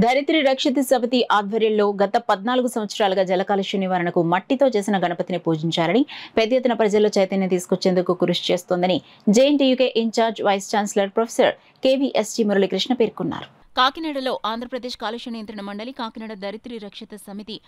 ధరిత్రి రక్షిత సమితి ఆధ్వర్యంలో గత 14 సంవత్సరాలుగా జల కాలుష్య నివారణకు మట్టితో చేసిన గణపతిని పూజించాలని పెద్ద ఎత్తున ప్రజల్లో చైతన్యం తీసుకొచ్చేందుకు కృషి చేస్తోందని JNTUK incharge vice chancellor professor కేవీఎస్టీ Muralikrishna పేర్కొన్నారు. కాకినాడలో ఆంధ్రప్రదేశ్ కాలుష్య నియంత్రణ మండలి, కాకినాడ ధరిత్రి రక్షిత సమితి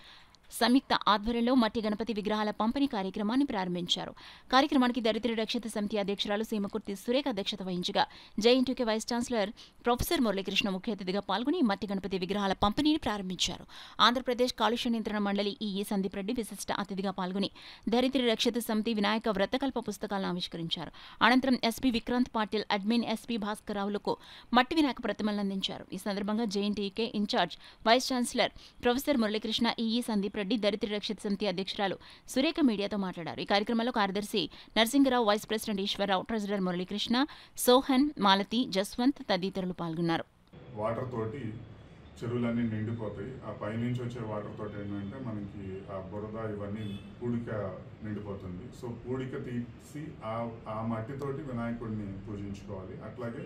సంయుక్త ఆధ్వర్యంలో మట్టి గణపతి విగ్రహాల పంపిణీ కార్యక్రమాన్ని ప్రారంభించారు. కార్యక్రమానికి ధరిత్రి రక్షిత సమితి అధ్యక్షురాలు సీమకుర్తి సురేఖ అధ్యక్షత వహించగా JNTUK vice chancellor professor Muralikrishna ముఖ్య అతిథిగా పాల్గొని మట్టి గణపతి విగ్రహాల పంపిణీని ప్రారంభించారు. ఆంధ్రప్రదేశ్ కాలుష్య నియంత్రణ మండలి ఈఈ సందీప్ రెడ్డి విశిష్ట అతిథిగా పాల్గొని ధరిత్రి రక్షిత సమితి వినాయక వ్రతకల్ప పుస్తకాలను ఆవిష్కరించారు. అనంతరం SP Vikrant Patil, admin SP Bhaskar రావులకు మట్టి వినాయక ప్రతిమలను అందించారు. ఈ సందర్భంగా JNTUK incharge vice chancellor professor Muralikrishna, EE Sandeep Reddy, Dharitri Rakshita Samiti అధ్యక్షురాలు సురేఖ మీడియాతో మాట్లాడారు. ఈ కార్యక్రమంలో కార్యదర్శి Narasingarao, vice president Eswararao, treasurer Muralikrishna, Sohan, Malathi, Jaswanth తదితరులు పాల్గొన్నారు. వాటర్ తోటి చెరువులన్నీ నిండిపోతాయి. ఆ పైనుంచి వచ్చే వాటర్ తోటి ఏంటంటే మనకి ఆ బురద ఇవన్నీ పూడిక నిండిపోతుంది. సో పూడిక తీసి ఆ మట్టితోటి వినాయకుడిని పూజించుకోవాలి. అట్లాగే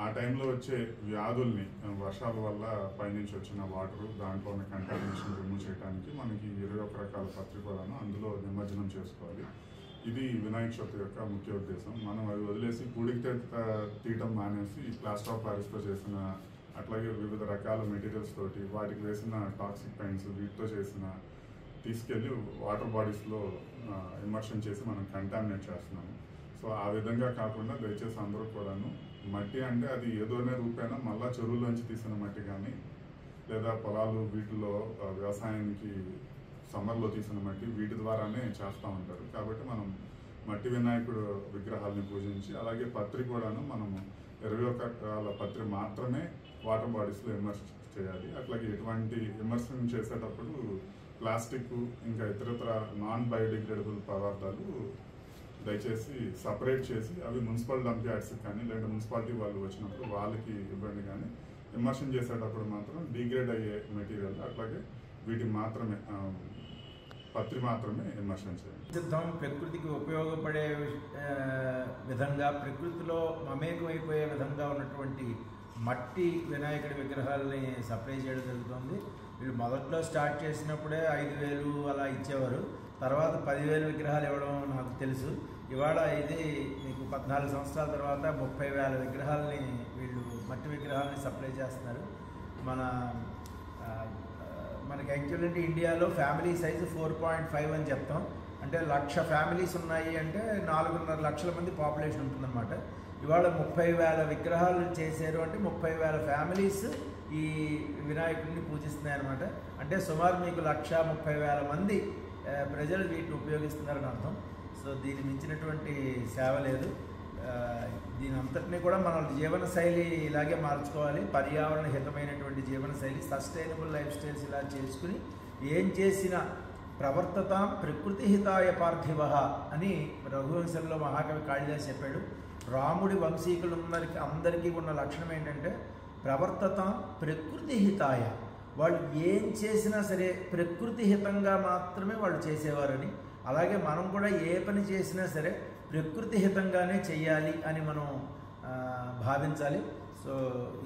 ఆ టైంలో వచ్చే వ్యాధుల్ని, వర్షాల వల్ల పైనుంచి వచ్చిన వాటరు, దాంట్లో ఉన్న కంటామినేషన్ రిమూవ్ చేయడానికి మనకి 21 రకాల పత్రికలను అందులో నిమజ్జనం చేసుకోవాలి. ఇది వినాయక చవితి యొక్క ముఖ్య ఉద్దేశం. మనం అది వదిలేసి పూడికి తీయటం మానేసి ప్లాస్టర్ ఆఫ్ ప్యారిస్తో చేసిన, అట్లాగే వివిధ రకాల మెటీరియల్స్ తోటి వాటికి వేసిన టాక్సిక్ పెయింట్స్ వీటితో చేసిన తీసుకెళ్ళి వాటర్ బాడీస్లో ఇమర్షన్ చేసి మనం కంటామినేట్ చేస్తున్నాము. సో ఆ విధంగా కాకుండా దయచేసి అందరూ కూడాను మట్టి అంటే అది ఏదోనే రూపేనా మళ్ళా చెరువులోంచి తీసిన మట్టి కానీ, లేదా పొలాలు వీటిలో వ్యవసాయానికి సమ్మర్లో తీసిన మట్టి వీటి ద్వారానే చేస్తూ ఉంటారు. కాబట్టి మనం మట్టి వినాయకుడు విగ్రహాలని పూజించి, అలాగే పత్రి కూడాను మనము 21 రకాల పత్రి మాత్రమే వాటర్ బాడీస్లో ఇమర్స్ చేయాలి. అట్లాగే ఎటువంటి ఇమర్షన్ చేసేటప్పుడు ప్లాస్టిక్ ఇంకా ఇతరత్ర నాన్ బయోడిగ్రేడబుల్ పదార్థాలు దయచేసి సపరేట్ చేసి అవి మున్సిపల్ డంప్ యార్డ్స్కి కానీ, లేదా మున్సిపాలిటీ వాళ్ళు వచ్చినప్పుడు వాళ్ళకి ఇవ్వండి. కానీ ఇమర్షన్ చేసేటప్పుడు మాత్రం డిగ్రేడ్ అయ్యే మెటీరియల్, అట్లాగే వీటికి మాత్రమే పత్రి మాత్రమే ఇమర్షన్ చేయాలి. సిద్ధం ప్రకృతికి ఉపయోగపడే విధంగా, ప్రకృతిలో మమేకమైపోయే విధంగా ఉన్నటువంటి మట్టి వినాయకుడి విగ్రహాలని సప్లై చేయడం జరుగుతుంది. వీళ్ళు మొదట్లో స్టార్ట్ చేసినప్పుడే 5,000 అలా ఇచ్చేవారు. తర్వాత 10,000 విగ్రహాలు ఇవ్వడం నాకు తెలుసు. ఇవాళ ఇది మీకు 14 సంవత్సరాల తర్వాత 30,000 విగ్రహాలని వీళ్ళు మట్టి విగ్రహాలని సప్లై చేస్తున్నారు. మనకి యాక్చువల్ అంటే ఇండియాలో ఫ్యామిలీ సైజు 4.5 అని చెప్తాం. అంటే 1,00,000 ఫ్యామిలీస్ ఉన్నాయి అంటే 4.5 లక్షల మంది పాపులేషన్ ఉంటుందన్నమాట. ఇవాళ 30,000 విగ్రహాలు చేశారు అంటే 30,000 ఫ్యామిలీస్ ఈ వినాయకుడిని పూజిస్తున్నాయన్నమాట. అంటే సుమారు మీకు 1,30,000 మంది ప్రజలు వీటిని ఉపయోగిస్తున్నారని అర్థం. సో దీన్ని మించినటువంటి సేవ లేదు. దీని అంతటినీ కూడా మన జీవన శైలి ఇలాగే మార్చుకోవాలి. పర్యావరణ హితమైనటువంటి జీవన శైలి, సస్టైనబుల్ లైఫ్ స్టైల్స్ ఇలా చేసుకుని ఏం చేసినా ప్రవర్తత ప్రకృతి హితాయ పార్థివ అని రఘువంశంలో మహాకవి కాళిదాస్ చెప్పాడు. రాముడి వంశీకులు అందరికీ ఉన్న లక్షణం ఏంటంటే ప్రవర్తత ప్రకృతి హితాయ. వాళ్ళు ఏం చేసినా సరే ప్రకృతి హితంగా మాత్రమే వాళ్ళు చేసేవారని, అలాగే మనం కూడా ఏ పని చేసినా సరే ప్రకృతి హితంగానే చెయ్యాలి అని మనం భావించాలి. సో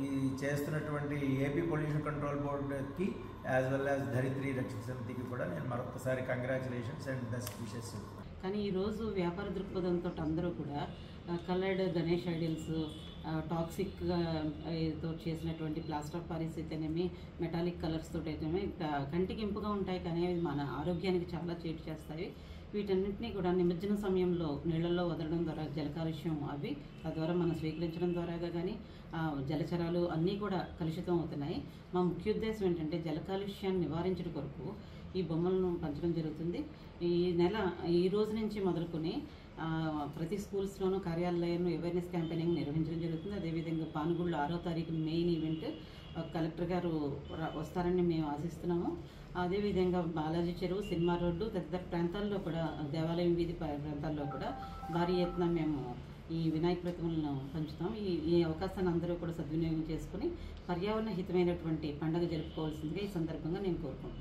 ఈ చేస్తున్నటువంటి ఏపీ పొల్యూషన్ కంట్రోల్ బోర్డుకి యాజ్ వెల్ యాజ్ ధరిత్రి రక్షిత సమితికి కూడా నేను మరొకసారి కంగ్రాచులేషన్స్ అండ్ బెస్ట్ విషెస్ చెప్తాను. కానీ ఈరోజు వ్యాపార దృక్పథంతో అందరూ కూడా కలర్డ్ గణేష్ ఐడియల్స్, టాక్సిక్గా తో చేసినటువంటి ప్లాస్టర్ ఆఫ్ పారిస్ అయితేనేమి, మెటాలిక్ కలర్స్ తోటి అయితేనేమి కంటికి ఇంపుగా ఉంటాయి, కానీ అవి మన ఆరోగ్యానికి చాలా చేటు చేస్తాయి. వీటన్నింటినీ కూడా నిమజ్జన సమయంలో నీళ్లలో వదలడం ద్వారా జల కాలుష్యం అవి తద్వారా మనం స్వీకరించడం ద్వారా కానీ జలచరాలు అన్నీ కూడా కలుషితం అవుతున్నాయి. మా ముఖ్య ఉద్దేశం ఏంటంటే జల కాలుష్యాన్ని నివారించడం కొరకు ఈ బొమ్మలను పంచడం జరుగుతుంది. ఈ రోజు నుంచి మొదలుకొని ప్రతి స్కూల్స్లోనూ కార్యాలయంలో అవేర్నెస్ క్యాంపెయినింగ్ నిర్వహించడం జరుగుతుంది. అదేవిధంగా పానుగుళ్ళు 6వ తారీఖు మెయిన్ ఈవెంట్ కలెక్టర్ గారు వస్తారని మేము ఆశిస్తున్నాము. అదేవిధంగా బాలాజీ చెరువు, సినిమా రోడ్డు తదితర ప్రాంతాల్లో కూడా, దేవాలయం వీధి ప్రాంతాల్లో కూడా భారీ ఎత్తున మేము ఈ వినాయక ప్రతిమలను పంచుతాం. ఈ అవకాశాన్ని అందరూ కూడా సద్వినియోగం చేసుకుని పర్యావరణ హితమైనటువంటి పండుగ జరుపుకోవాల్సిందిగా ఈ సందర్భంగా నేను కోరుకుంటున్నాను.